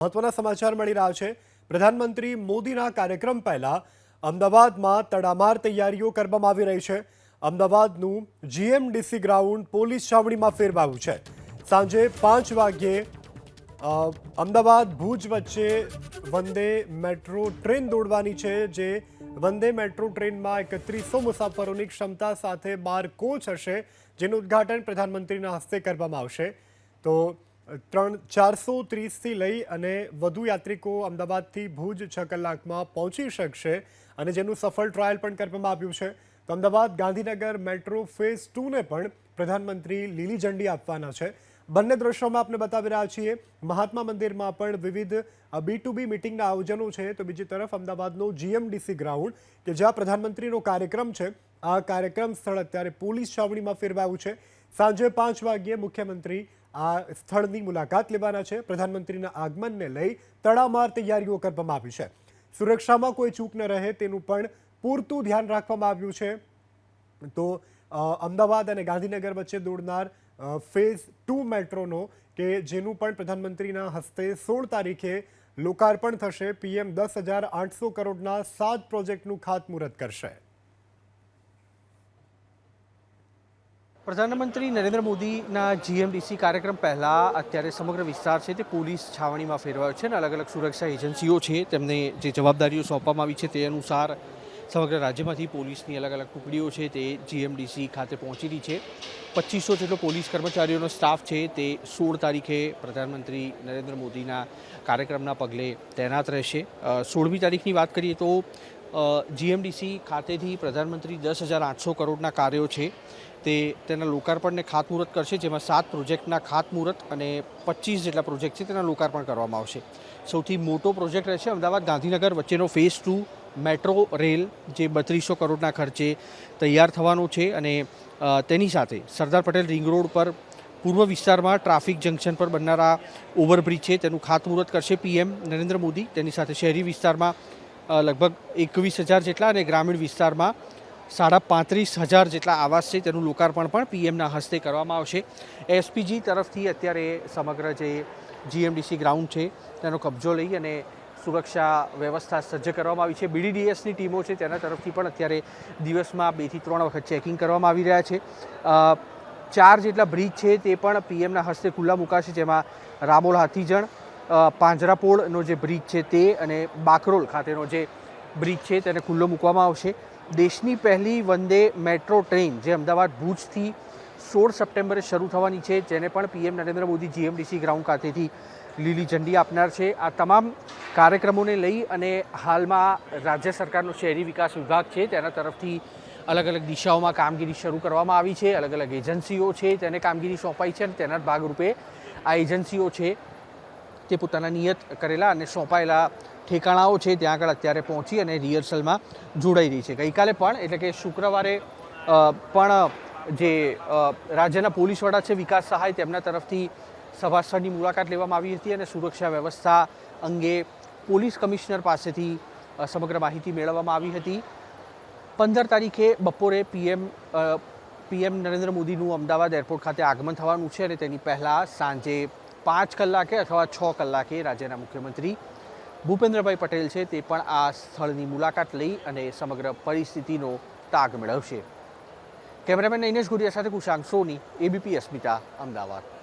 મહત્વના સમાચાર મળી રહ્યા છે। પ્રધાનમંત્રી મોદીના કાર્યક્રમ પહેલા અમદાવાદમાં તડામાર તૈયારીઓ કરવામાં આવી રહી છે। અમદાવાદનું જીએમડીસી ગ્રાઉન્ડ પોલીસ છાવણીમાં ફેરવાયું છે। સાંજે 5 વાગ્યે અમદાવાદ ભુજ વચ્ચે વંદે મેટ્રો ટ્રેન દોડવાની છે, જે વંદે મેટ્રો ટ્રેનમાં 3100 મુસાફરોની ક્ષમતા સાથે 12 કોચ હશે, જેનું ઉદ્ઘાટન પ્રધાનમંત્રીના હસ્તે કરવામાં આવશે। તો 430થી લઈ અને વધુ યાત્રિકો અમદાવાદથી ભુજ 6 કલાકમાં પહોંચી શકશે અને જેનું સફળ ટ્રાયલ પણ કરવામાં આવ્યું છે। તો અમદાવાદ ગાંધીનગર મેટ્રો ફેઝ 2ને પણ પ્રધાનમંત્રી લીલી ઝંડી આપવાના છે। બંને દ્રશ્યોમાં આપણે બતાવી રહ્યા છીએ। મહાત્મા મંદિરમાં પણ વિવિધ B2B મીટિંગના આયોજનો છે, તો બીજી તરફ અમદાવાદનો જીએમડીસી ગ્રાઉન્ડ કે જ્યાં પ્રધાનમંત્રીનો કાર્યક્રમ છે, આ કાર્યક્રમ સ્થળ અત્યારે પોલીસ છાવણીમાં ફેરવાયું છે। સાંજે 5 વાગ્યે મુખ્યમંત્રી આ સ્થળની મુલાકાત લેવાના છે। પ્રધાનમંત્રીના આગમનને લઈ તડામાર તૈયારીઓ કરવામાં આવી છે। સુરક્ષામાં કોઈ ચૂક ન રહે તેનું પણ પૂરતું ધ્યાન રાખવામાં આવ્યું છે। તો અમદાવાદ અને ગાંધીનગર વચ્ચે દોડનાર ફેઝ 2 મેટ્રોનો કે જેનું પણ પ્રધાનમંત્રીના હસ્તે 16 તારીખે લોકાર્પણ થશે। પીએમ 10,800 કરોડના 7 પ્રોજેક્ટનું ખાતમુહૂર્ત કરશે। પ્રધાનમંત્રી નરેન્દ્ર મોદીના જીએમડીસી કાર્યક્રમ પહેલાં અત્યારે સમગ્ર વિસ્તાર છે તે પોલીસ છાવણીમાં ફેરવાયો છે અને અલગ અલગ સુરક્ષા એજન્સીઓ છે તેમને જે જવાબદારીઓ સોંપવામાં આવી છે તે અનુસાર સમગ્ર રાજ્યમાંથી પોલીસની અલગ અલગ ટુકડીઓ છે તે જીએમડીસી ખાતે પહોંચી રહી છે। 2500 જેટલો પોલીસ કર્મચારીઓનો સ્ટાફ છે તે 16 તારીખે પ્રધાનમંત્રી નરેન્દ્ર મોદીના કાર્યક્રમના પગલે તૈનાત રહેશે। 16મી તારીખની વાત કરીએ તો જીએમડીસી ખાતેથી પ્રધાનમંત્રી 10,800 કરોડના કાર્યો છે તેના લોકાર્પણને ખાતમુહૂર્ત કરશે, જેમાં 7 પ્રોજેક્ટના ખાતમુહૂર્ત અને 25 જેટલા પ્રોજેક્ટ છે તેના લોકાર્પણ કરવામાં આવશે। સૌથી મોટો પ્રોજેક્ટ રહેશે અમદાવાદ ગાંધીનગર વચ્ચેનો ફેઝ 2 મેટ્રો રેલ, જે 3200 કરોડના ખર્ચે તૈયાર થવાનો છે અને તેની સાથે સરદાર પટેલ રિંગ રોડ પર પૂર્વ વિસ્તારમાં ટ્રાફિક જંકશન પર બનનારા ઓવરબ્રિજ છે તેનું ખાતમુહૂર્ત કરશે પીએમ નરેન્દ્ર મોદી। તેની સાથે શહેરી વિસ્તારમાં લગભગ 21,000 જેટલા અને ગ્રામીણ વિસ્તારમાં 35,500 જેટલા આવાસ છે તેનું લોકાર્પણ પણ પીએમના હસ્તે કરવામાં આવશે। એસપીજી તરફથી અત્યારે સમગ્ર જે જીએમડીસી ગ્રાઉન્ડ છે તેનો કબજો લઈ અને સુરક્ષા વ્યવસ્થા સજ્જ કરવામાં આવી છે। બીડીડીએસની ટીમો છે તેના તરફથી પણ અત્યારે દિવસમાં 2 થી 3 વખત ચેકિંગ કરવામાં આવી રહ્યા છે। 4 જેટલા બ્રિજ છે તે પણ પીએમના હસ્તે ખુલ્લા મુકાશે, જેમાં રામોલ હાથીજણ, પાંજરાપોળનો જે બ્રિજ છે તે અને બાકરોલ ખાતેનો જે બ્રિજ છે તેને ખુલ્લો મૂકવામાં આવશે। દેશની પહેલી વંદે મેટ્રો ટ્રેન જે અમદાવાદ ભુજથી 16 સપ્ટેમ્બરે શરૂ થવાની છે, જેને પણ PM Narendra Modi GMDC ground ખાતેથી લીલી ઝંડી આપનાર છે। આ તમામ કાર્યક્રમોને લઈ અને હાલમાં રાજ્ય સરકારનો શહેરી વિકાસ વિભાગ છે તેના તરફથી અલગ અલગ દિશાઓમાં કામગીરી શરૂ કરવામાં આવી છે। અલગ અલગ એજન્સીઓ છે તેને કામગીરી સોંપાઈ છે અને તેના ભાગરૂપે આ એજન્સીઓ છે તે પોતાના નિયત કરેલા અને સોંપાયેલા ઠેકાણાઓ છે ત્યાં આગળ અત્યારે પહોંચી અને રિહર્સલમાં જોડાઈ રહી છે। ગઈકાલે પણ એટલે કે શુક્રવારે પણ જે રાજ્યના પોલીસ વડા છે વિકાસ સહાય, તેમના તરફથી સભા સ્થળની મુલાકાત લેવામાં આવી હતી અને સુરક્ષા વ્યવસ્થા અંગે પોલીસ કમિશનર પાસેથી સમગ્ર માહિતી મેળવવામાં આવી હતી। 15 તારીખે બપોરે પીએમ નરેન્દ્ર મોદીનું અમદાવાદ એરપોર્ટ ખાતે આગમન થવાનું છે અને તેની પહેલાં સાંજે 5 કલાકે અથવા 6 કલાકે રાજ્યના મુખ્યમંત્રી ભૂપેન્દ્રભાઈ પટેલ છે તે પણ આ સ્થળની મુલાકાત લઈ અને સમગ્ર પરિસ્થિતિનો તાગ મેળવશે। કેમેરામેન નૈનેશ ગુડિયા સાથે કુશાંક સોની, એબીપી અસ્મિતા, અમદાવાદ।